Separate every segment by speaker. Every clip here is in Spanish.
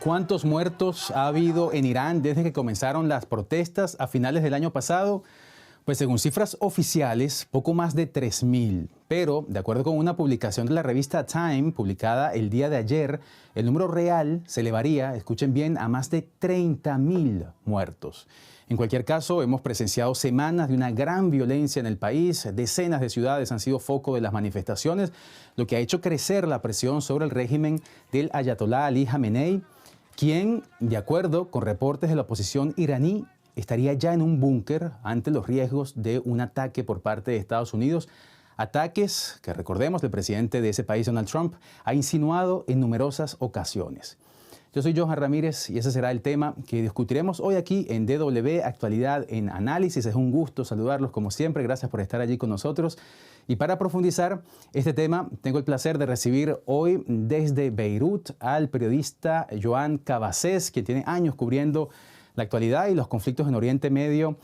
Speaker 1: ¿Cuántos muertos ha habido en Irán desde que comenzaron las protestas a finales del año pasado? Pues según cifras oficiales, poco más de 3.000. Pero, de acuerdo con una publicación de la revista Time, publicada el día de ayer, el número real se elevaría, escuchen bien, a más de 30.000 muertos. En cualquier caso, hemos presenciado semanas de una gran violencia en el país. Decenas de ciudades han sido foco de las manifestaciones, lo que ha hecho crecer la presión sobre el régimen del ayatolá Ali Jamenei, quien, de acuerdo con reportes de la oposición iraní, estaría ya en un búnker ante los riesgos de un ataque por parte de Estados Unidos. Ataques que, recordemos, el presidente de ese país, Donald Trump, ha insinuado en numerosas ocasiones. Yo soy Johan Ramírez y ese será el tema que discutiremos hoy aquí en DW Actualidad en Análisis. Es un gusto saludarlos como siempre. Gracias por estar allí con nosotros. Y para profundizar este tema, tengo el placer de recibir hoy desde Beirut al periodista Joan Cabasés, que tiene años cubriendo la actualidad y los conflictos en Oriente Medio.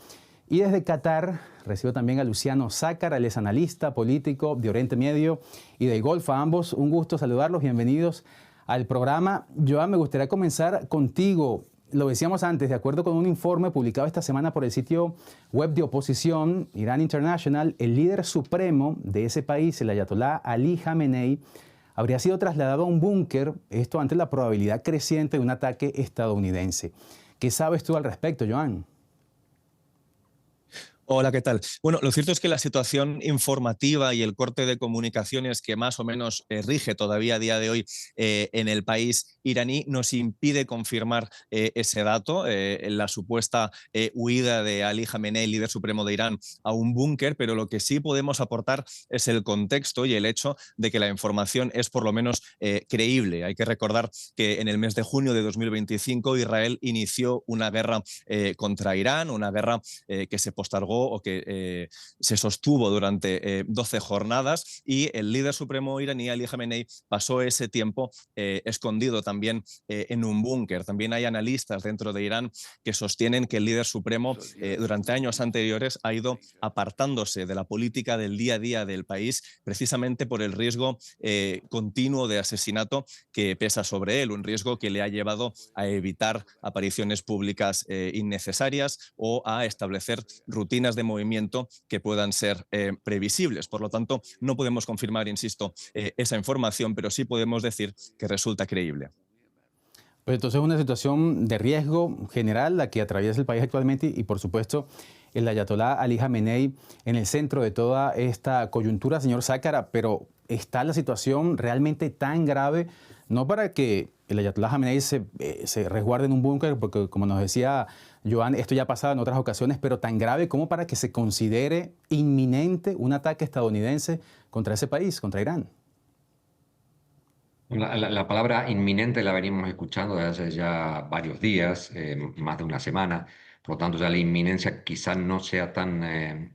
Speaker 1: Y desde Qatar recibo también a Luciano Zácar, él es analista político de Oriente Medio y del Golfo. A ambos un gusto saludarlos, bienvenidos al programa. Joan, me gustaría comenzar contigo. Lo decíamos antes, de acuerdo con un informe publicado esta semana por el sitio web de oposición Iran International, el líder supremo de ese país, el ayatolá Ali Jamenei, habría sido trasladado a un búnker, esto ante la probabilidad creciente de un ataque estadounidense. ¿Qué sabes tú al respecto, Joan?
Speaker 2: Hola, ¿qué tal? Bueno, lo cierto es que la situación informativa y el corte de comunicaciones que más o menos rige todavía a día de hoy en el país iraní nos impide confirmar ese dato, la supuesta huida de Ali Jamenei, líder supremo de Irán, a un búnker, pero lo que sí podemos aportar es el contexto y el hecho de que la información es por lo menos creíble. Hay que recordar que en el mes de junio de 2025 Israel inició una guerra contra Irán, una guerra que se postergó o que se sostuvo durante 12 jornadas y el líder supremo iraní, Ali Jamenei, pasó ese tiempo escondido también en un búnker. También hay analistas dentro de Irán que sostienen que el líder supremo durante años anteriores ha ido apartándose de la política del día a día del país precisamente por el riesgo continuo de asesinato que pesa sobre él, un riesgo que le ha llevado a evitar apariciones públicas innecesarias o a establecer rutinas de movimiento que puedan ser previsibles. Por lo tanto, no podemos confirmar, insisto, esa información, pero sí podemos decir que resulta creíble.
Speaker 1: Pues entonces es una situación de riesgo general la que atraviesa el país actualmente y por supuesto el ayatolá Ali Jamenei en el centro de toda esta coyuntura, señor Zácara, pero ¿está la situación realmente tan grave? No para que el ayatolá Jamenei se resguarde en un búnker, porque como nos decía Joan, esto ya ha pasado en otras ocasiones, pero tan grave como para que se considere inminente un ataque estadounidense contra ese país, contra Irán.
Speaker 3: La palabra inminente la venimos escuchando desde hace ya varios días, más de una semana. Por lo tanto, ya la inminencia quizás no sea tan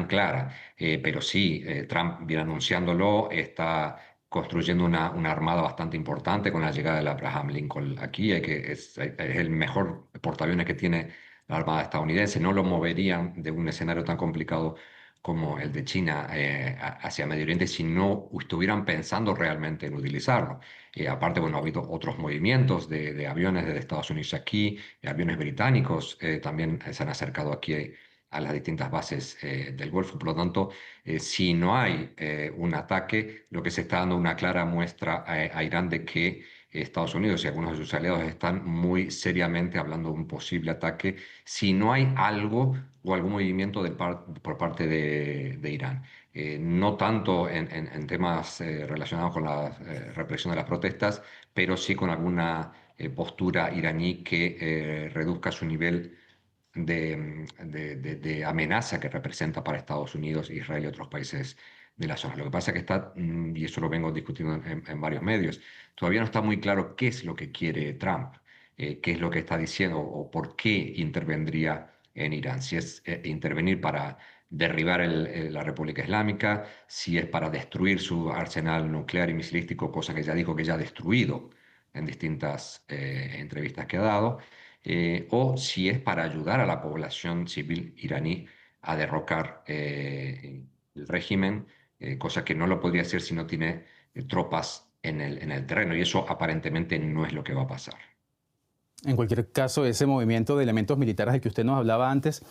Speaker 3: clara, pero sí, Trump viene anunciándolo, está construyendo una armada bastante importante con la llegada del Abraham Lincoln aquí, es el mejor portaaviones que tiene la Armada estadounidense. No lo moverían de un escenario tan complicado como el de China hacia Medio Oriente si no estuvieran pensando realmente en utilizarlo. Aparte, bueno, ha habido otros movimientos de aviones de Estados Unidos aquí, aviones británicos también se han acercado aquí a las distintas bases del Golfo. Por lo tanto, si no hay un ataque, lo que se está dando una clara muestra a Irán de que Estados Unidos y algunos de sus aliados están muy seriamente hablando de un posible ataque si no hay algo o algún movimiento por parte de Irán. No tanto en temas relacionados con la represión de las protestas, pero sí con alguna postura iraní que reduzca su nivel de amenaza que representa para Estados Unidos, Israel y otros países de la zona. Lo que pasa es que está, y eso lo vengo discutiendo en varios medios, todavía no está muy claro qué es lo que quiere Trump, qué es lo que está diciendo o por qué intervendría en Irán. Si es intervenir para derribar la República Islámica, si es para destruir su arsenal nuclear y misilístico, cosa que ya dijo que ya ha destruido en distintas entrevistas que ha dado, o si es para ayudar a la población civil iraní a derrocar el régimen, cosa que no lo podría hacer si no tiene tropas en el terreno, y eso aparentemente no es lo que va a pasar.
Speaker 1: En cualquier caso, ese movimiento de elementos militares del que usted nos hablaba antes,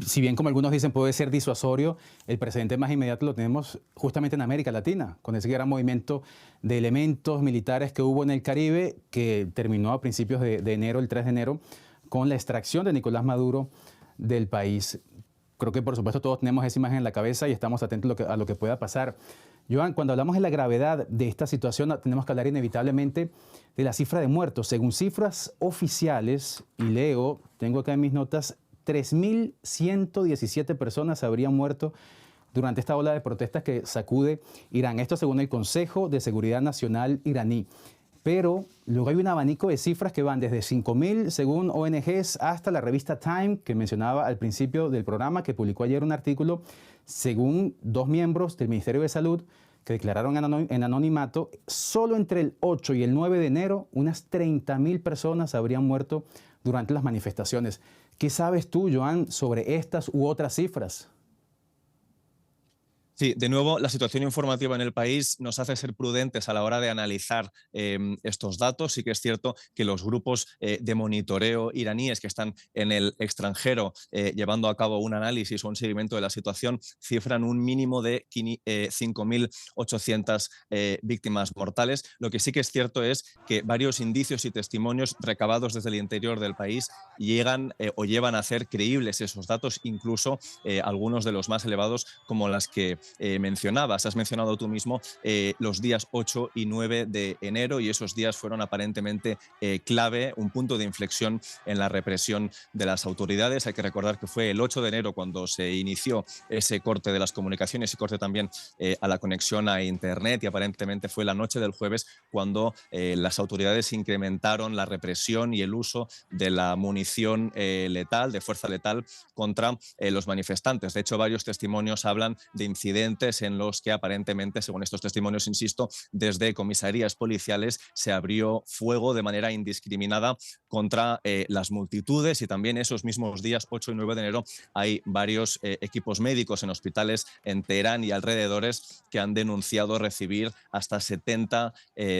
Speaker 1: si bien como algunos dicen puede ser disuasorio, el precedente más inmediato lo tenemos justamente en América Latina, con ese gran movimiento de elementos militares que hubo en el Caribe, que terminó a principios de enero, el 3 de enero, con la extracción de Nicolás Maduro del país. Creo que por supuesto todos tenemos esa imagen en la cabeza y estamos atentos a lo que pueda pasar. Joan, cuando hablamos de la gravedad de esta situación, tenemos que hablar inevitablemente de la cifra de muertos. Según cifras oficiales, y leo, tengo acá en mis notas, 3.117 personas habrían muerto durante esta ola de protestas que sacude Irán. Esto según el Consejo de Seguridad Nacional iraní. Pero luego hay un abanico de cifras que van desde 5.000 según ONGs hasta la revista Time, que mencionaba al principio del programa, que publicó ayer un artículo, según dos miembros del Ministerio de Salud que declararon en anonimato, solo entre el 8 y el 9 de enero unas 30.000 personas habrían muerto durante las manifestaciones. ¿Qué sabes tú, Joan, sobre estas u otras cifras?
Speaker 2: Sí, de nuevo, la situación informativa en el país nos hace ser prudentes a la hora de analizar estos datos. Sí que es cierto que los grupos de monitoreo iraníes que están en el extranjero llevando a cabo un análisis o un seguimiento de la situación cifran un mínimo de 5.800 víctimas mortales. Lo que sí que es cierto es que varios indicios y testimonios recabados desde el interior del país llegan o llevan a hacer creíbles esos datos, incluso algunos de los más elevados, como las que mencionabas. Has mencionado tú mismo los días 8 y 9 de enero, y esos días fueron aparentemente clave, un punto de inflexión en la represión de las autoridades. Hay que recordar que fue el 8 de enero cuando se inició ese corte de las comunicaciones y corte también a la conexión a Internet, y aparentemente fue la noche del jueves cuando las autoridades incrementaron la represión y el uso de la munición letal, de fuerza letal, contra los manifestantes. De hecho, varios testimonios hablan de incidentes en los que aparentemente, según estos testimonios, insisto, desde comisarías policiales se abrió fuego de manera indiscriminada contra las multitudes, y también esos mismos días, 8 y 9 de enero, hay varios equipos médicos en hospitales en Teherán y alrededores que han denunciado recibir hasta 70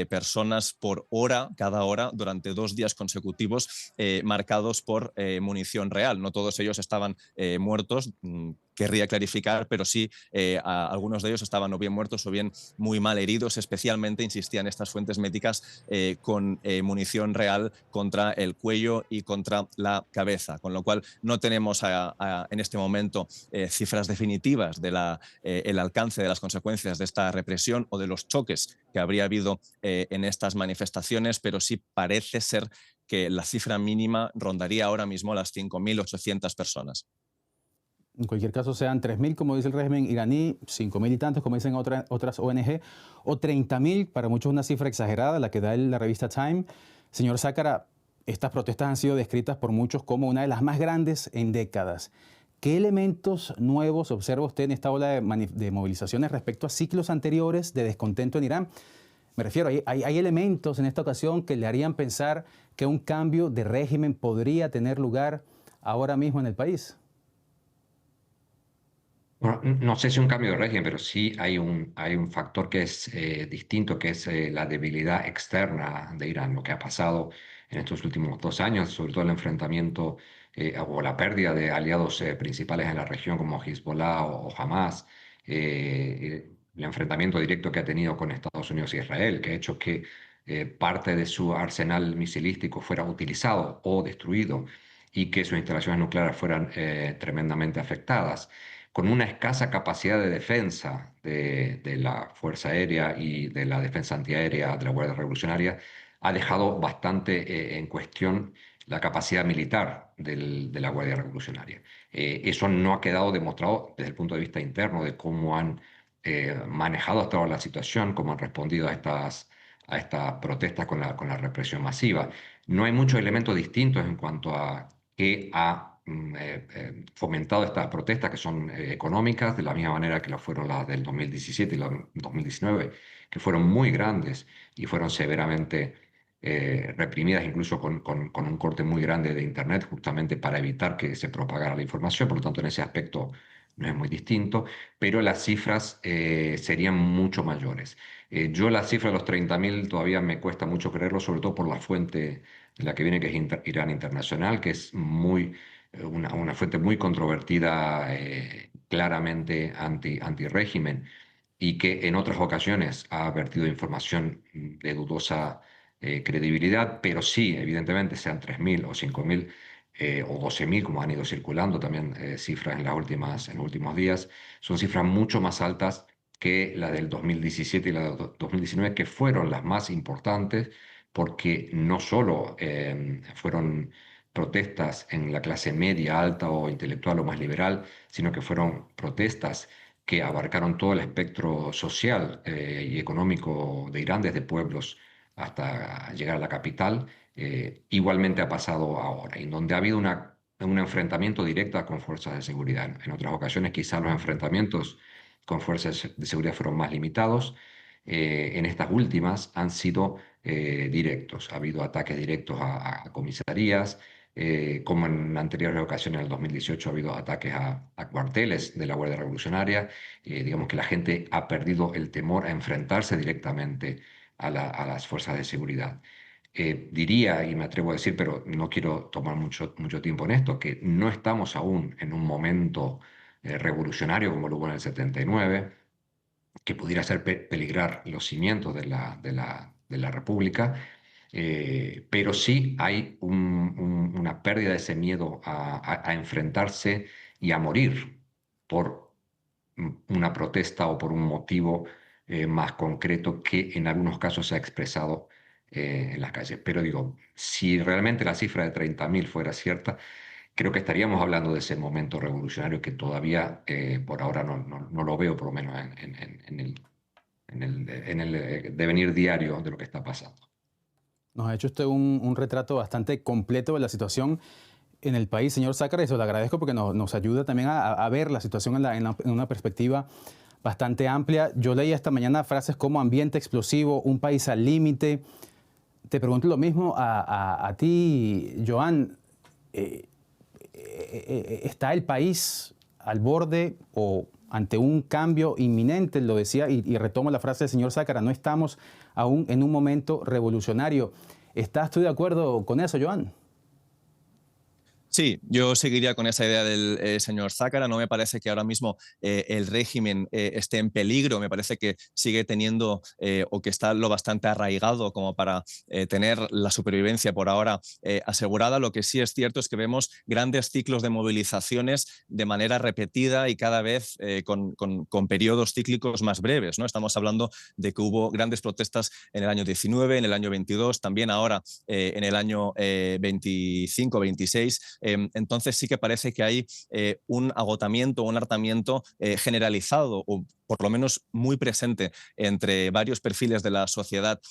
Speaker 2: personas por hora, cada hora, durante 2 días consecutivos, marcados por munición real. No todos ellos estaban muertos, querría clarificar, pero sí algunos de ellos estaban o bien muertos o bien muy mal heridos, especialmente, insistían estas fuentes médicas, con munición real contra el cuello y contra la cabeza, con lo cual no tenemos en este momento cifras definitivas de el alcance de las consecuencias de esta represión o de los choques que habría habido en estas manifestaciones, pero sí parece ser que la cifra mínima rondaría ahora mismo las 5.800 personas.
Speaker 1: En cualquier caso, sean 3.000, como dice el régimen iraní, 5.000 y tantos, como dicen otras ONG, o 30.000, para muchos una cifra exagerada, la que da la revista Time. Señor Zácara, estas protestas han sido descritas por muchos como una de las más grandes en décadas. ¿Qué elementos nuevos observa usted en esta ola de movilizaciones respecto a ciclos anteriores de descontento en Irán? Me refiero, hay elementos en esta ocasión que le harían pensar que un cambio de régimen podría tener lugar ahora mismo en el país.
Speaker 3: Bueno, no sé si un cambio de régimen, pero sí hay un factor que es distinto, que es la debilidad externa de Irán, lo que ha pasado en estos últimos 2 años, sobre todo el enfrentamiento o la pérdida de aliados principales en la región como Hezbollah o Hamas, el enfrentamiento directo que ha tenido con Estados Unidos y Israel, que ha hecho que parte de su arsenal misilístico fuera utilizado o destruido y que sus instalaciones nucleares fueran tremendamente afectadas, con una escasa capacidad de defensa de la Fuerza Aérea y de la defensa antiaérea de la Guardia Revolucionaria, ha dejado bastante en cuestión la capacidad militar de la Guardia Revolucionaria. Eso no ha quedado demostrado desde el punto de vista interno de cómo han manejado hasta ahora la situación, cómo han respondido a estas protestas con la represión masiva. No hay muchos elementos distintos en cuanto a qué ha fomentado estas protestas, que son económicas, de la misma manera que lo fueron las del 2017 y las del 2019, que fueron muy grandes y fueron severamente reprimidas, incluso con un corte muy grande de Internet, justamente para evitar que se propagara la información. Por lo tanto, en ese aspecto no es muy distinto, pero las cifras serían mucho mayores. Yo la cifra de los 30.000 todavía me cuesta mucho creerlo, sobre todo por la fuente de la que viene, que es Irán Internacional, que es una fuente muy controvertida, claramente anti-régimen, y que en otras ocasiones ha vertido información de dudosa credibilidad, pero sí, evidentemente, sean 3.000 o 5.000 o 12.000, como han ido circulando también cifras en los últimos días, son cifras mucho más altas que la del 2017 y la del 2019, que fueron las más importantes, porque no solo fueron protestas en la clase media, alta o intelectual o más liberal, sino que fueron protestas que abarcaron todo el espectro social y económico de Irán, desde pueblos hasta llegar a la capital. Igualmente ha pasado ahora, en donde ha habido un enfrentamiento directo con fuerzas de seguridad. En otras ocasiones quizás los enfrentamientos con fuerzas de seguridad fueron más limitados. En estas últimas han sido directos. Ha habido ataques directos a comisarías, como en anteriores ocasiones, en el 2018 ha habido ataques a cuarteles de la Guardia Revolucionaria. Digamos que la gente ha perdido el temor a enfrentarse directamente a las fuerzas de seguridad. Diría, y me atrevo a decir, pero no quiero tomar mucho tiempo en esto, que no estamos aún en un momento revolucionario como lo hubo en el 79, que pudiera hacer peligrar los cimientos de la República, pero sí hay una pérdida de ese miedo a enfrentarse y a morir por una protesta o por un motivo más concreto que en algunos casos se ha expresado en las calles. Pero digo, si realmente la cifra de 30.000 fuera cierta, creo que estaríamos hablando de ese momento revolucionario que todavía por ahora no lo veo, por lo menos en el devenir diario de lo que está pasando.
Speaker 1: Nos ha hecho usted un retrato bastante completo de la situación en el país, señor Zácara, y se lo agradezco porque nos ayuda también a ver la situación en una perspectiva bastante amplia. Yo leí esta mañana frases como ambiente explosivo, un país al límite. Te pregunto lo mismo a ti, Joan. ¿Está el país al borde o ante un cambio inminente? Lo decía y retomo la frase del señor Zácara, no estamos aún en un momento revolucionario. ¿Estás tú de acuerdo con eso, Joan?
Speaker 2: Sí, yo seguiría con esa idea del señor Zácara. No me parece que ahora mismo el régimen esté en peligro. Me parece que sigue teniendo o que está lo bastante arraigado como para tener la supervivencia por ahora asegurada. Lo que sí es cierto es que vemos grandes ciclos de movilizaciones de manera repetida y cada vez con periodos cíclicos más breves, ¿no? Estamos hablando de que hubo grandes protestas en el año 19, en el año 22, también ahora en el año 25, 26. Entonces sí que parece que hay un agotamiento, un hartamiento generalizado o por lo menos muy presente entre varios perfiles de la sociedad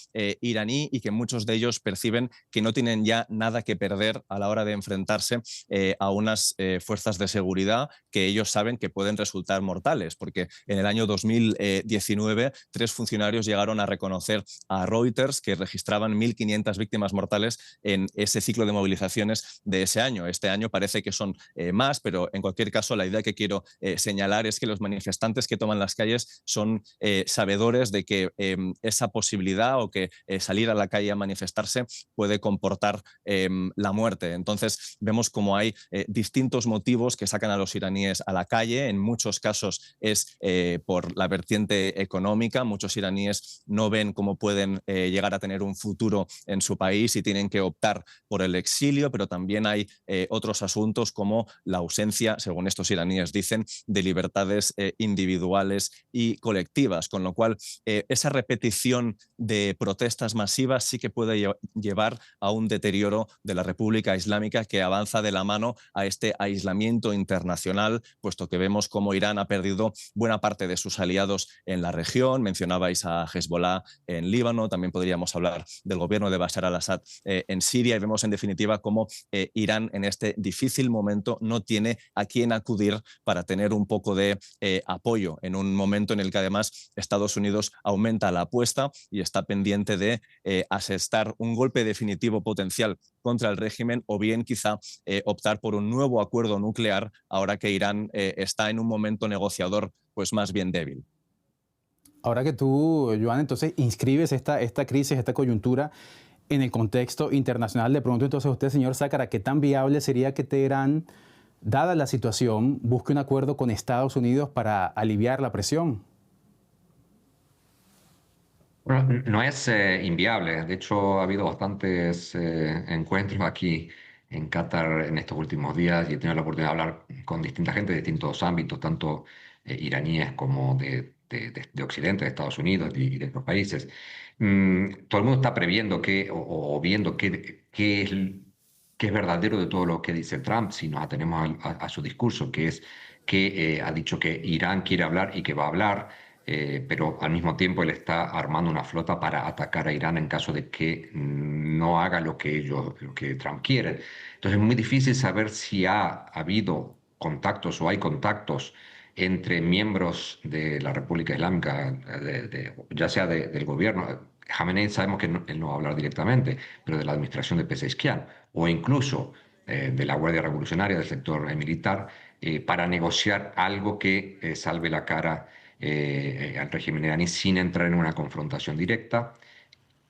Speaker 2: iraní y que muchos de ellos perciben que no tienen ya nada que perder a la hora de enfrentarse a unas fuerzas de seguridad que ellos saben que pueden resultar mortales, porque en el año 2019 3 funcionarios llegaron a reconocer a Reuters que registraban 1.500 víctimas mortales en ese ciclo de movilizaciones de ese año. Este año parece que son más, pero en cualquier caso la idea que quiero señalar es que los manifestantes que toman las calles son sabedores de que esa posibilidad o que salir a la calle a manifestarse puede comportar la muerte. Entonces vemos como hay distintos motivos que sacan a los iraníes a la calle. En muchos casos es por la vertiente económica. Muchos iraníes no ven cómo pueden llegar a tener un futuro en su país y tienen que optar por el exilio, pero también hay otros asuntos como la ausencia, según estos iraníes dicen, de libertades individuales y colectivas, con lo cual esa repetición de protestas masivas sí que puede llevar a un deterioro de la República Islámica que avanza de la mano a este aislamiento internacional, puesto que vemos cómo Irán ha perdido buena parte de sus aliados en la región. Mencionabais a Hezbollah en Líbano, también podríamos hablar del gobierno de Bashar al-Assad en Siria, y vemos en definitiva cómo Irán en este difícil momento no tiene a quién acudir para tener un poco de apoyo en un momento en el que además Estados Unidos aumenta la apuesta y está pendiente de asestar un golpe definitivo potencial contra el régimen, o bien quizá optar por un nuevo acuerdo nuclear ahora que Irán está en un momento negociador pues más bien débil.
Speaker 1: Ahora que tú, Joan, entonces inscribes esta crisis, esta coyuntura en el contexto internacional, de pronto entonces usted, señor Zácara, ¿qué tan viable sería que Teherán, dada la situación, busque un acuerdo con Estados Unidos para aliviar la presión?
Speaker 3: Bueno, no es inviable. De hecho, ha habido bastantes encuentros aquí en Qatar en estos últimos días y he tenido la oportunidad de hablar con distinta gente de distintos ámbitos, tanto iraníes como de Occidente, de Estados Unidos y de otros países. Todo el mundo está previendo o viendo qué es verdadero de todo lo que dice Trump, si nos atenemos a su discurso, que es que ha dicho que Irán quiere hablar y que va a hablar. Pero al mismo tiempo él está armando una flota para atacar a Irán en caso de que no haga lo que Trump quiere. Entonces es muy difícil saber si ha habido contactos o hay contactos entre miembros de la República Islámica, ya sea del gobierno. Jamenei sabemos que él no va a hablar directamente, pero de la administración de Pezeshkian o incluso de la Guardia Revolucionaria, del sector militar, para negociar algo que salve la cara al régimen iraní sin entrar en una confrontación directa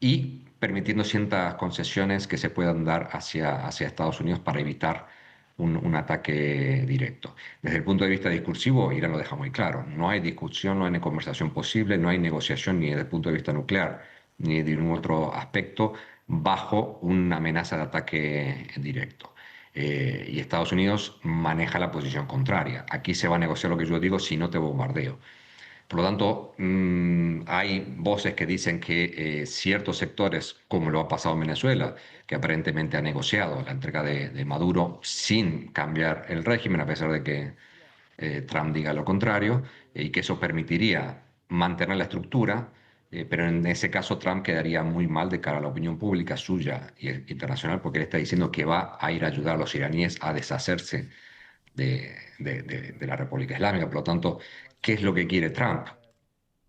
Speaker 3: y permitiendo ciertas concesiones que se puedan dar hacia Estados Unidos para evitar un ataque directo. Desde el punto de vista discursivo, Irán lo deja muy claro. No hay discusión, no hay conversación posible, no hay negociación ni desde el punto de vista nuclear ni de ningún otro aspecto bajo una amenaza de ataque directo. Y Estados Unidos maneja la posición contraria. Aquí se va a negociar lo que yo digo si no te bombardeo. Por lo tanto, hay voces que dicen que ciertos sectores, como lo ha pasado en Venezuela, que aparentemente ha negociado la entrega de Maduro sin cambiar el régimen, a pesar de que Trump diga lo contrario, y que eso permitiría mantener la estructura, pero en ese caso Trump quedaría muy mal de cara a la opinión pública suya y internacional, porque él está diciendo que va a ir a ayudar a los iraníes a deshacerse de la República Islámica. Por lo tanto, ¿qué es lo que quiere Trump?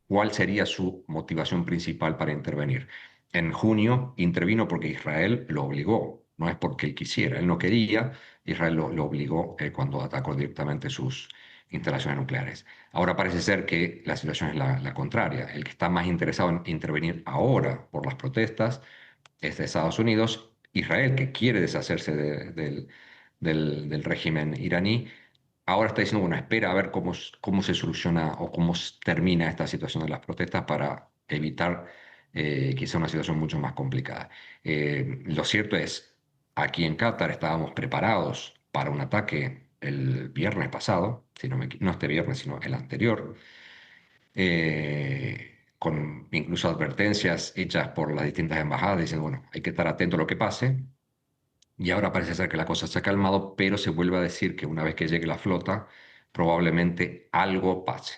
Speaker 3: ¿Cuál sería su motivación principal para intervenir? En junio intervino porque Israel lo obligó, no es porque él quisiera, él no quería, Israel lo obligó cuando atacó directamente sus instalaciones nucleares. Ahora parece ser que la situación es la contraria. El que está más interesado en intervenir ahora por las protestas es de Estados Unidos. Israel, que quiere deshacerse del régimen iraní, ahora está diciendo, bueno, espera a ver cómo se soluciona o cómo termina esta situación de las protestas para evitar que sea una situación mucho más complicada. Lo cierto es, aquí en Qatar estábamos preparados para un ataque el viernes pasado, si no este viernes, sino el anterior, con incluso advertencias hechas por las distintas embajadas diciendo, bueno, hay que estar atento a lo que pase. Y ahora parece ser que la cosa se ha calmado, pero se vuelve a decir que una vez que llegue la flota, probablemente algo pase.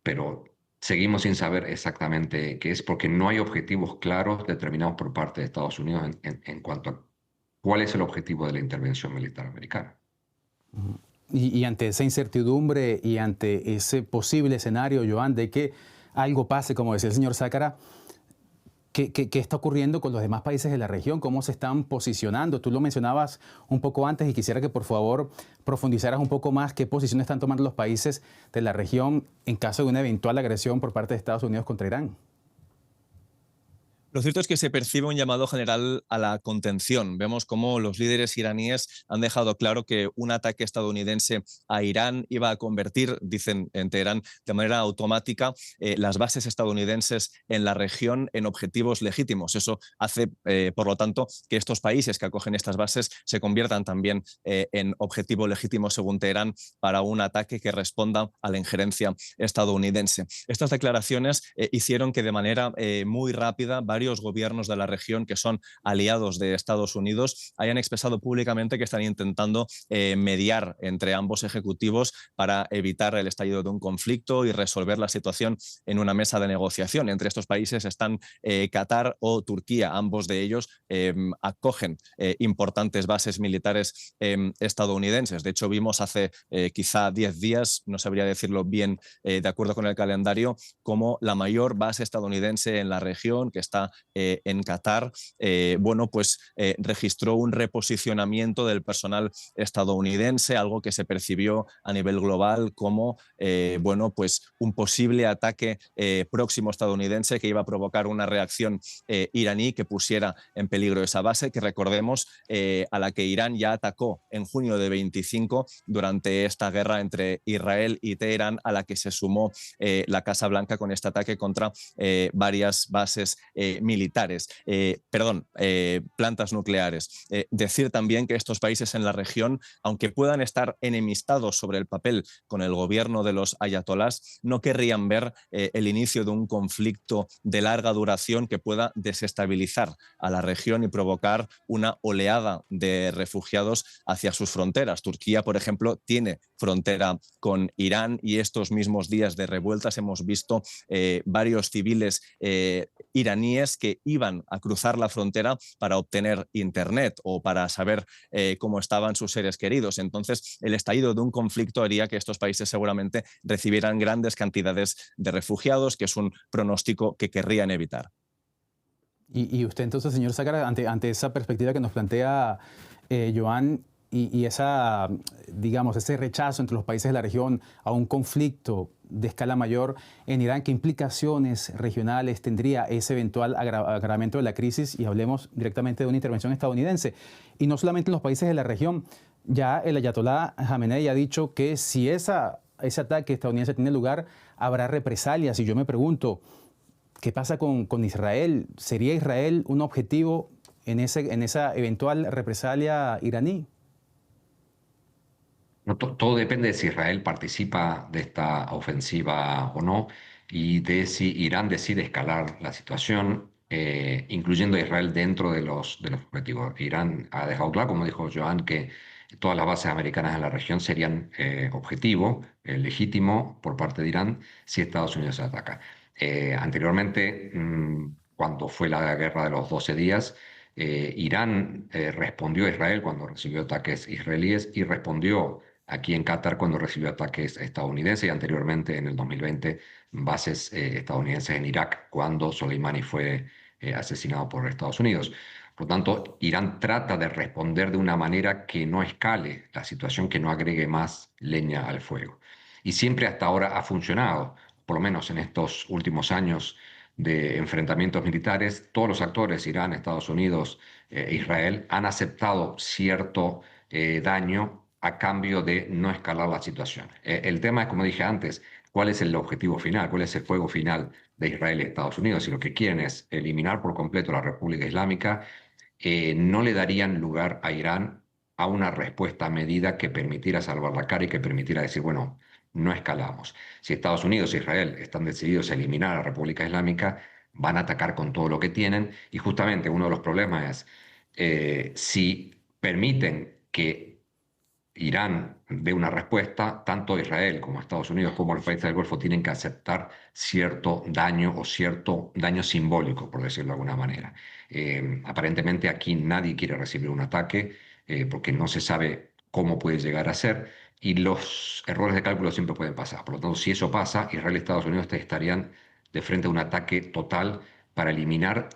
Speaker 3: Pero seguimos sin saber exactamente qué es, porque no hay objetivos claros determinados por parte de Estados Unidos en cuanto a cuál es el objetivo de la intervención militar americana.
Speaker 1: Y ante esa incertidumbre y ante ese posible escenario, Joan, de que algo pase, como decía el señor Zácara, ¿qué está ocurriendo con los demás países de la región? ¿Cómo se están posicionando? Tú lo mencionabas un poco antes y quisiera que por favor profundizaras un poco más qué posición están tomando los países de la región en caso de una eventual agresión por parte de Estados Unidos contra Irán.
Speaker 2: Lo cierto es que se percibe un llamado general a la contención. Vemos cómo los líderes iraníes han dejado claro que un ataque estadounidense a Irán iba a convertir, dicen en Teherán, de manera automática las bases estadounidenses en la región en objetivos legítimos. Eso hace, por lo tanto, que estos países que acogen estas bases se conviertan también en objetivo legítimo, según Teherán, para un ataque que responda a la injerencia estadounidense. Estas declaraciones hicieron que de manera muy rápida varios varios gobiernos de la región que son aliados de Estados Unidos hayan expresado públicamente que están intentando mediar entre ambos ejecutivos para evitar el estallido de un conflicto y resolver la situación en una mesa de negociación. Entre estos países están Qatar o Turquía. Ambos de ellos acogen importantes bases militares estadounidenses. De hecho, vimos hace quizá 10 días, no sabría decirlo bien de acuerdo con el calendario, como la mayor base estadounidense en la región, que está en Qatar, registró un reposicionamiento del personal estadounidense, algo que se percibió a nivel global como un posible ataque próximo estadounidense que iba a provocar una reacción iraní que pusiera en peligro esa base, que recordemos a la que Irán ya atacó en junio de 25 durante esta guerra entre Israel y Teherán, a la que se sumó la Casa Blanca con este ataque contra varias bases militares, plantas nucleares. Decir también que estos países en la región, aunque puedan estar enemistados sobre el papel con el gobierno de los ayatolás, no querrían ver el inicio de un conflicto de larga duración que pueda desestabilizar a la región y provocar una oleada de refugiados hacia sus fronteras. Turquía, por ejemplo, tiene frontera con Irán y estos mismos días de revueltas hemos visto varios civiles iraníes que iban a cruzar la frontera para obtener internet o para saber cómo estaban sus seres queridos. Entonces, el estallido de un conflicto haría que estos países seguramente recibieran grandes cantidades de refugiados, que es un pronóstico que querrían evitar.
Speaker 1: Y usted entonces, señor Zácara, ante esa perspectiva que nos plantea Joan y esa, digamos, ese rechazo entre los países de la región a un conflicto de escala mayor en Irán, ¿qué implicaciones regionales tendría ese eventual agravamiento de la crisis? Y hablemos directamente de una intervención estadounidense. Y no solamente en los países de la región, ya el ayatolá Jamenei ha dicho que si ese ataque estadounidense tiene lugar, habrá represalias. Y yo me pregunto, ¿qué pasa con Israel? ¿Sería Israel un objetivo en esa eventual represalia iraní?
Speaker 3: No, todo depende de si Israel participa de esta ofensiva o no y de si Irán decide escalar la situación, incluyendo a Israel dentro de los objetivos. Irán ha dejado claro, como dijo Joan, que todas las bases americanas en la región serían objetivo legítimo por parte de Irán si Estados Unidos se ataca. Anteriormente, cuando fue la guerra de los 12 días, Irán respondió a Israel cuando recibió ataques israelíes y respondió aquí en Qatar cuando recibió ataques estadounidenses y anteriormente en el 2020 bases estadounidenses en Irak cuando Soleimani fue asesinado por Estados Unidos. Por lo tanto, Irán trata de responder de una manera que no escale la situación, que no agregue más leña al fuego. Y siempre hasta ahora ha funcionado, por lo menos en estos últimos años de enfrentamientos militares, todos los actores, Irán, Estados Unidos, Israel, han aceptado cierto daño a cambio de no escalar la situación. El tema es, como dije antes, cuál es el objetivo final, cuál es el fuego final de Israel y Estados Unidos. Si lo que quieren es eliminar por completo la República Islámica, no le darían lugar a Irán a una respuesta a medida que permitiera salvar la cara y que permitiera decir, bueno, no escalamos. Si Estados Unidos e Israel están decididos a eliminar a la República Islámica, van a atacar con todo lo que tienen y justamente uno de los problemas es si permiten que Irán dé una respuesta, tanto Israel como Estados Unidos como los países del Golfo tienen que aceptar cierto daño o cierto daño simbólico, por decirlo de alguna manera. Aparentemente aquí nadie quiere recibir un ataque porque no se sabe cómo puede llegar a ser y los errores de cálculo siempre pueden pasar. Por lo tanto, si eso pasa, Israel y Estados Unidos estarían de frente a un ataque total para eliminar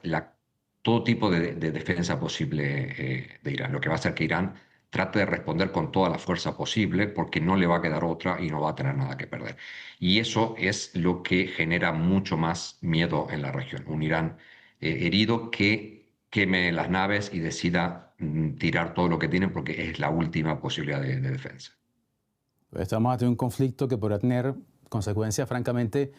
Speaker 3: todo tipo de defensa posible de Irán, lo que va a hacer que Irán trate de responder con toda la fuerza posible porque no le va a quedar otra y no va a tener nada que perder. Y eso es lo que genera mucho más miedo en la región. Un Irán herido que queme las naves y decida tirar todo lo que tienen porque es la última posibilidad de defensa.
Speaker 1: Estamos ante un conflicto que podrá tener consecuencias francamente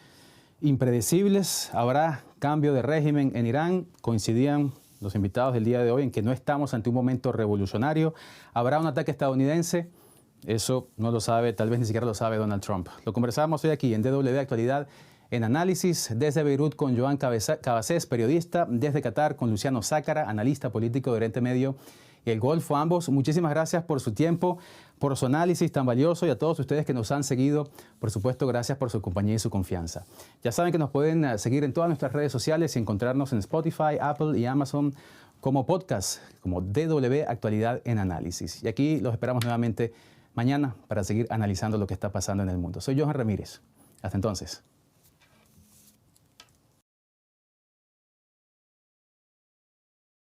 Speaker 1: impredecibles. Habrá cambio de régimen en Irán. Coincidían los invitados del día de hoy en que no estamos ante un momento revolucionario. Habrá un ataque estadounidense. Eso no lo sabe, tal vez ni siquiera lo sabe Donald Trump. Lo conversábamos hoy aquí en DW Actualidad en Análisis, desde Beirut con Joan Cabasés, periodista, desde Qatar con Luciano Zácara, analista político de Oriente Medio y el Golfo. Ambos, muchísimas gracias por su tiempo, por su análisis tan valioso, y a todos ustedes que nos han seguido, por supuesto, gracias por su compañía y su confianza. Ya saben que nos pueden seguir en todas nuestras redes sociales y encontrarnos en Spotify, Apple y Amazon como podcast, como DW Actualidad en Análisis. Y aquí los esperamos nuevamente mañana para seguir analizando lo que está pasando en el mundo. Soy Johan Ramírez. Hasta entonces.